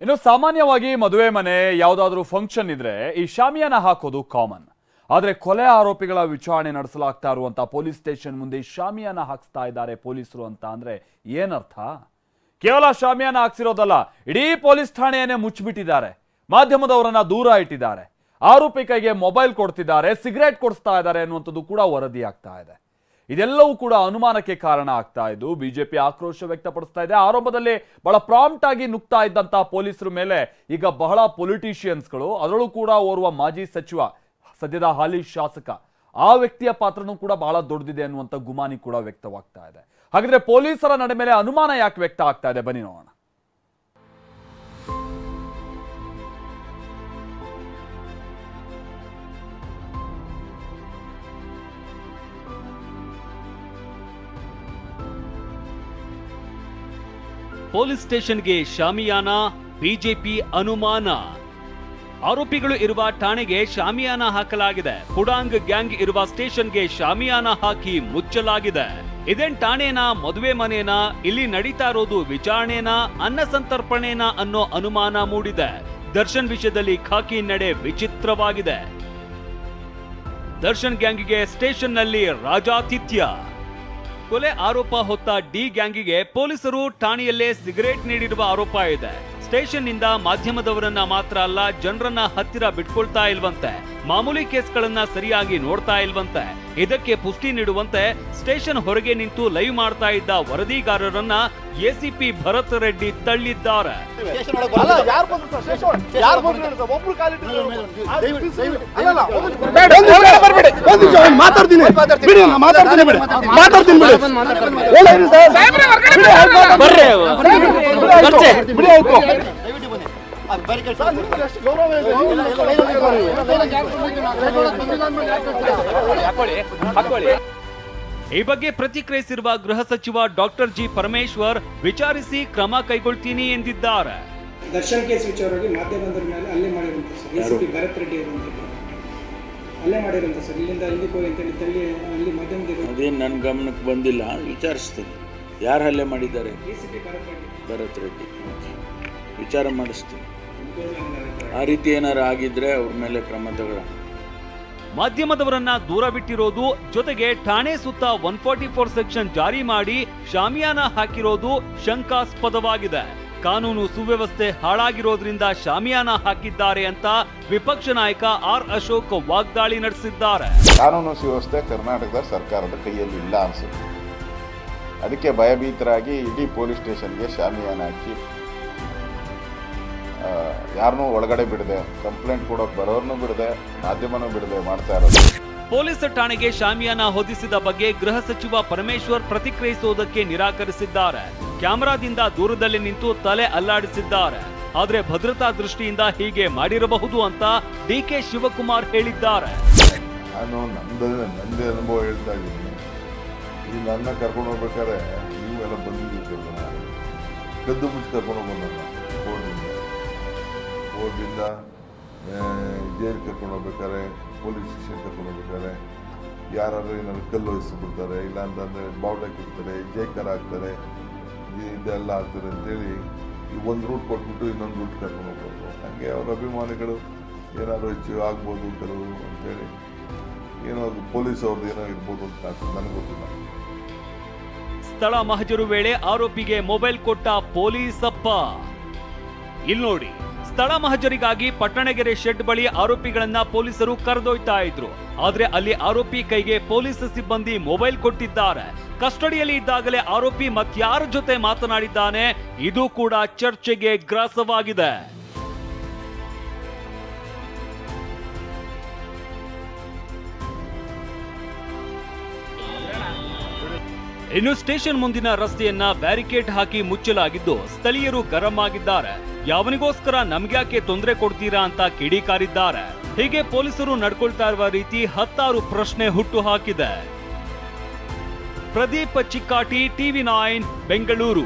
ಇನ್ನು ಸಾಮಾನ್ಯವಾಗಿ ಮದುವೆ ಮನೆ ಯಾವುದಾದ್ರೂ ಫಂಕ್ಷನ್ ಇದ್ರೆ ಈ ಶಾಮಿಯಾನ ಹಾಕೋದು ಕಾಮನ್. ಆದ್ರೆ ಕೊಲೆ ಆರೋಪಿಗಳ ವಿಚಾರಣೆ ನಡೆಸಲಾಗ್ತಾ ಇರುವಂತ ಪೊಲೀಸ್ ಸ್ಟೇಷನ್ ಮುಂದೆ ಶಾಮಿಯಾನ ಹಾಕ್ಸ್ತಾ ಇದ್ದಾರೆ ಪೊಲೀಸರು ಅಂತ ಅಂದ್ರೆ ಏನರ್ಥ? ಕೇವಲ ಶಾಮಿಯಾನ ಹಾಕ್ಸಿರೋದಲ್ಲ, ಇಡೀ ಪೊಲೀಸ್ ಠಾಣೆಯನ್ನೇ ಮುಚ್ಚಿಬಿಟ್ಟಿದ್ದಾರೆ. ಮಾಧ್ಯಮದವರನ್ನ ದೂರ ಇಟ್ಟಿದ್ದಾರೆ. ಆರೋಪಿ ಕೈಗೆ ಮೊಬೈಲ್ ಕೊಡ್ತಿದ್ದಾರೆ, ಸಿಗರೇಟ್ ಕೊಡಿಸ್ತಾ ಇದ್ದಾರೆ ಅನ್ನುವಂಥದ್ದು ಕೂಡ ವರದಿ ಆಗ್ತಾ ಇದೆ. ಇದೆಲ್ಲವೂ ಕೂಡ ಅನುಮಾನಕ್ಕೆ ಕಾರಣ ಆಗ್ತಾ ಇದ್ದು ಬಿಜೆಪಿ ಆಕ್ರೋಶ ವ್ಯಕ್ತಪಡಿಸ್ತಾ ಇದೆ. ಆರಂಭದಲ್ಲಿ ಬಹಳ ಪ್ರಾಂಪ್ಟ್ ಆಗಿ ನುಗ್ತಾ ಇದ್ದಂತ ಪೊಲೀಸರ ಮೇಲೆ ಈಗ ಬಹಳ ಪೊಲಿಟಿಷಿಯನ್ಸ್ಗಳು, ಅದರಲ್ಲೂ ಕೂಡ ಓರ್ವ ಮಾಜಿ ಸಚಿವ, ಸದ್ಯದ ಹಾಲಿ ಶಾಸಕ, ಆ ವ್ಯಕ್ತಿಯ ಪಾತ್ರನೂ ಕೂಡ ಬಹಳ ದೊಡ್ಡದಿದೆ ಅನ್ನುವಂಥ ಗುಮಾನಿ ಕೂಡ ವ್ಯಕ್ತವಾಗ್ತಾ ಇದೆ. ಹಾಗಾದ್ರೆ ಪೊಲೀಸರ ನಡೆ ಮೇಲೆ ಅನುಮಾನ ಯಾಕೆ ವ್ಯಕ್ತ ಆಗ್ತಾ ಇದೆ, ಬನ್ನಿ ನೋಡೋಣ. ಪೊಲೀಸ್ ಸ್ಟೇಷನ್ಗೆ ಶಾಮಿಯಾನ, ಬಿಜೆಪಿ ಅನುಮಾನ. ಆರೋಪಿಗಳು ಇರುವ ಠಾಣೆಗೆ ಶಾಮಿಯಾನ ಹಾಕಲಾಗಿದೆ. ಪುಡಾಂಗ್ ಗ್ಯಾಂಗ್ ಇರುವ ಸ್ಟೇಷನ್ಗೆ ಶಾಮಿಯಾನ ಹಾಕಿ ಮುಚ್ಚಲಾಗಿದೆ. ಇದೇನ್ ಠಾಣೆನಾ, ಮದುವೆ ಮನೇನಾ, ಇಲ್ಲಿ ನಡೀತಾ ಇರೋದು ವಿಚಾರಣೆನಾ, ಅನ್ನ ಸಂತರ್ಪಣೆನಾ ಅನ್ನೋ ಅನುಮಾನ ಮೂಡಿದೆ. ದರ್ಶನ್ ವಿಷಯದಲ್ಲಿ ಖಾಕಿ ನಡೆ ವಿಚಿತ್ರವಾಗಿದೆ. ದರ್ಶನ್ ಗ್ಯಾಂಗಿಗೆ ಸ್ಟೇಷನ್ನಲ್ಲಿ ರಾಜಾತಿಥ್ಯ. ಕೊಲೆ ಆರೋಪ ಹೊತ್ತ ಡಿ ಗ್ಯಾಂಗಿಗೆ ಪೊಲೀಸರು ಠಾಣೆಯಲ್ಲೇ ಸಿಗರೇಟ್ ನೀಡಿರುವ ಆರೋಪ ಇದೆ. ಸ್ಟೇಷನ್ ನಿಂದ ಮಾಧ್ಯಮದವರನ್ನ ಮಾತ್ರ ಅಲ್ಲ, ಜನರನ್ನ ಹತ್ತಿರ ಬಿಟ್ಕೊಳ್ತಾ ಇಲ್ವಂತೆ. ಮಾಮೂಲಿ ಕೇಸ್ಗಳನ್ನ ಸರಿಯಾಗಿ ನೋಡ್ತಾ ಇಲ್ವಂತೆ. ಇದಕ್ಕೆ ಪುಷ್ಟಿ ನೀಡುವಂತೆ ಸ್ಟೇಷನ್ ಹೊರಗೆ ನಿಂತು ಲೈವ್ ಮಾಡ್ತಾ ಇದ್ದ ವರದಿಗಾರರನ್ನ ಎಸಿಪಿ ಭರತ್ ರೆಡ್ಡಿ ತಳ್ಳಿದ್ದಾರೆ. ಈ ಬಗ್ಗೆ ಪ್ರತಿಕ್ರಿಯಿಸಿರುವ ಗೃಹ ಸಚಿವ ಡಾಕ್ಟರ್ ಜಿ ಪರಮೇಶ್ವರ್, ವಿಚಾರಿಸಿ ಕ್ರಮ ಕೈಗೊಳ್ತೀನಿ ಎಂದಿದ್ದಾರೆ. ದರ್ಶನ್ ಕೇಸ್ ವಿಚಾರವಾಗಿ ಮಾಧ್ಯಮದ ಮೇಲೆ ಹಲ್ಲೆ ಮಾಡಿರುವಂತ ಸರ್ ಎಸಿಪಿ ಭರತ್ ರೆಡ್ಡಿ ಅವರು ಹಲ್ಲೆ ಮಾಡಿರುವಂತ ಸರ್, ಇಲ್ಲಿಂದ ಇಲ್ಲಿಗೆ ಹೋಗಿ ಅಂತ ಹೇಳಿ ಅಲ್ಲಿ ಮಾಧ್ಯಮದ ಅದೇನು ನನ್ನ ಗಮನಕ್ಕೆ ಬಂದಿಲ್ಲ, ವಿಚಾರಿಸ್ತೀನಿ. ಯಾರು ಹಲ್ಲೆ ಮಾಡಿದ್ದಾರೆ? ಎಸಿಪಿ ಭರತ್ ರೆಡ್ಡಿ. ವಿಚಾರ ಮಾಡಿಸ್ತೀನಿ. ಆ ರೀತಿ ಏನಾರು ಆಗಿದ್ರೆ ಅವ್ರ ಮೇಲೆ ಕ್ರಮ ತಗೊಳ್ಳೋಣ. ಮಾಧ್ಯಮದವರನ್ನ ದೂರ ಬಿಟ್ಟಿರೋದು, ಜೊತೆಗೆ ಠಾಣೆ ಸುತ್ತ 144 ಸೆಕ್ಷನ್ ಜಾರಿ ಮಾಡಿ ಶಾಮಿಯಾನ ಹಾಕಿರೋದು ಶಂಕಾಸ್ಪದವಾಗಿದೆ. ಕಾನೂನು ಸುವ್ಯವಸ್ಥೆ ಹಾಳಾಗಿರೋದ್ರಿಂದ ಶಾಮಿಯಾನ ಹಾಕಿದ್ದಾರೆ ಅಂತ ವಿಪಕ್ಷ ನಾಯಕ ಆರ್ ಅಶೋಕ್ ವಾಗ್ದಾಳಿ ನಡೆಸಿದ್ದಾರೆ. ಕಾನೂನು ಸುವ್ಯವಸ್ಥೆ ಕರ್ನಾಟಕದ ಸರ್ಕಾರದ ಕೈಯಲ್ಲಿ ಇಲ್ಲ ಅನ್ಸುತ್ತೆ. ಅದಕ್ಕೆ ಭಯಭೀತರಾಗಿ ಇಡೀ ಪೊಲೀಸ್ ಸ್ಟೇಷನ್ಗೆ ಶಾಮಿಯಾನ ಹಾಕಿ ಯಾರನ್ನೂ ಒಳಗಡೆ ಬಿಡದೆ, ಕಂಪ್ಲೇಂಟ್ ಕೊಡೋಕೆ ಬರೋರ್ನೂ ಬಿಡದೆ, ಮಾಧ್ಯಮನೂ ಬಿಡದೆ ಮಾಡ್ತಾ ಇರೋದು. ಪೊಲೀಸ್ ಠಾಣೆಗೆ ಶಾಮಿಯಾನ ಹೊದಿಸಿದ ಬಗ್ಗೆ ಗೃಹ ಸಚಿವ ಪರಮೇಶ್ವರ್ ಪ್ರತಿಕ್ರಿಯಿಸುವುದಕ್ಕೆ ನಿರಾಕರಿಸಿದ್ದಾರೆ. ಕ್ಯಾಮೆರಾದಿಂದ ದೂರದಲ್ಲಿ ನಿಂತು ತಲೆ ಅಲ್ಲಾಡಿಸಿದ್ದಾರೆ. ಆದ್ರೆ ಭದ್ರತಾ ದೃಷ್ಟಿಯಿಂದ ಹೀಗೆ ಮಾಡಿರಬಹುದು ಅಂತ ಡಿಕೆ ಶಿವಕುಮಾರ್ ಹೇಳಿದ್ದಾರೆ. ನಾನು ನಂದೇ ಅನುಭವ ಹೇಳ್ತಾ ಇದ್ದೀನಿ. ಈ ನನ್ನ ಕರ್ಕೊಂಡು ಹೋಗ್ಬೇಕಾದ್ರೆ ನೀವೆಲ್ಲ ಬಂದಿದ್ದೀರಲ್ಲ, ಕದ್ದು ಮುಚ್ಚಿ ಕರ್ಕೊಂಡು ಹೋಗೋಣ. ಕೋರ್ಟಿಂದ ಜೈಲ್ ಕರ್ಕೊಂಡು ಹೋಗ್ಬೇಕಾದ್ರೆ, ಪೊಲೀಸ್ ಸ್ಟೇಷನ್ ಕರ್ಕೊಂಡು ಹೋಗ್ಬೇಕಾದ್ರೆ ಯಾರಾದ್ರೂ ಏನಾದ್ರು ಕಲ್ಲು ವಹಿಸ್ಬಿಡ್ತಾರೆ, ಇಲ್ಲ ಅಂತಂದರೆ ಬಾವುಟಕ್ಕಿರ್ತಾರೆ, ಜೈಕರ್ ಹಾಕ್ತಾರೆ, ಇದೆಲ್ಲ ಆಗ್ತದೆ ಅಂತೇಳಿ ಈ ಒಂದು ರೂಟ್ ಕೊಟ್ಬಿಟ್ಟು ಇನ್ನೊಂದು ರೂಟ್ ಕರ್ಕೊಂಡು ಹೋಗ್ಬೇಕು. ಹಾಗೆ ಅವ್ರ ಅಭಿಮಾನಿಗಳು ಏನಾದ್ರು ಹೆಚ್ಚು ಆಗ್ಬೋದು ಕೆಲವು ಅಂತೇಳಿ, ಏನೋ ಪೊಲೀಸ್ ಅವ್ರದ್ದು ಏನೋ ಇರ್ಬೋದು ಅಂತ ನನಗೆ ಗೊತ್ತಿಲ್ಲ. ಸ್ಥಳ ಮಹಜರು ವೇಳೆ ಆರೋಪಿಗೆ ಮೊಬೈಲ್ ಕೊಟ್ಟ ಪೊಲೀಸಪ್ಪ. ಇಲ್ಲಿ ನೋಡಿ, ಸ್ಥಳ ಮಹಜರಿಗಾಗಿ ಪಟ್ಟಣಗೆರೆ ಶೆಡ್ ಬಳಿ ಆರೋಪಿಗಳನ್ನ ಪೊಲೀಸರು ಕರೆದೊಯ್ತಾ ಇದ್ರು. ಆದ್ರೆ ಅಲ್ಲಿ ಆರೋಪಿ ಕೈಗೆ ಪೊಲೀಸ್ ಸಿಬ್ಬಂದಿ ಮೊಬೈಲ್ ಕೊಟ್ಟಿದ್ದಾರೆ. ಕಸ್ಟಡಿಯಲ್ಲಿ ಇದ್ದಾಗಲೇ ಆರೋಪಿ ಮತ್ಯಾರ ಜೊತೆ ಮಾತನಾಡಿದ್ದಾನೆ, ಇದು ಕೂಡ ಚರ್ಚೆಗೆ ಗ್ರಾಸವಾಗಿದೆ. ಇನ್ನು ಸ್ಟೇಷನ್ ಮುಂದಿನ ರಸ್ತೆಯನ್ನ ಬ್ಯಾರಿಕೇಡ್ ಹಾಕಿ ಮುಚ್ಚಲಾಗಿದ್ದು, ಸ್ಥಳೀಯರು ಗರಂ ಆಗಿದ್ದಾರೆ. ಯಾವನಿಗೋಸ್ಕರ ನಮ್ಗ್ಯಾಕೆ ತೊಂದರೆ ಕೊಡ್ತೀರಾ ಅಂತ ಕಿಡಿಕಾರಿದ್ದಾರೆ. ಹೀಗೆ ಪೊಲೀಸರು ನಡ್ಕೊಳ್ತಾ ಇರುವ ರೀತಿ ಹತ್ತಾರು ಪ್ರಶ್ನೆ ಹುಟ್ಟು ಹಾಕಿದೆ. ಪ್ರದೀಪ್ ಚಿಕ್ಕಾಟಿ, ಟಿವಿ9 ಬೆಂಗಳೂರು.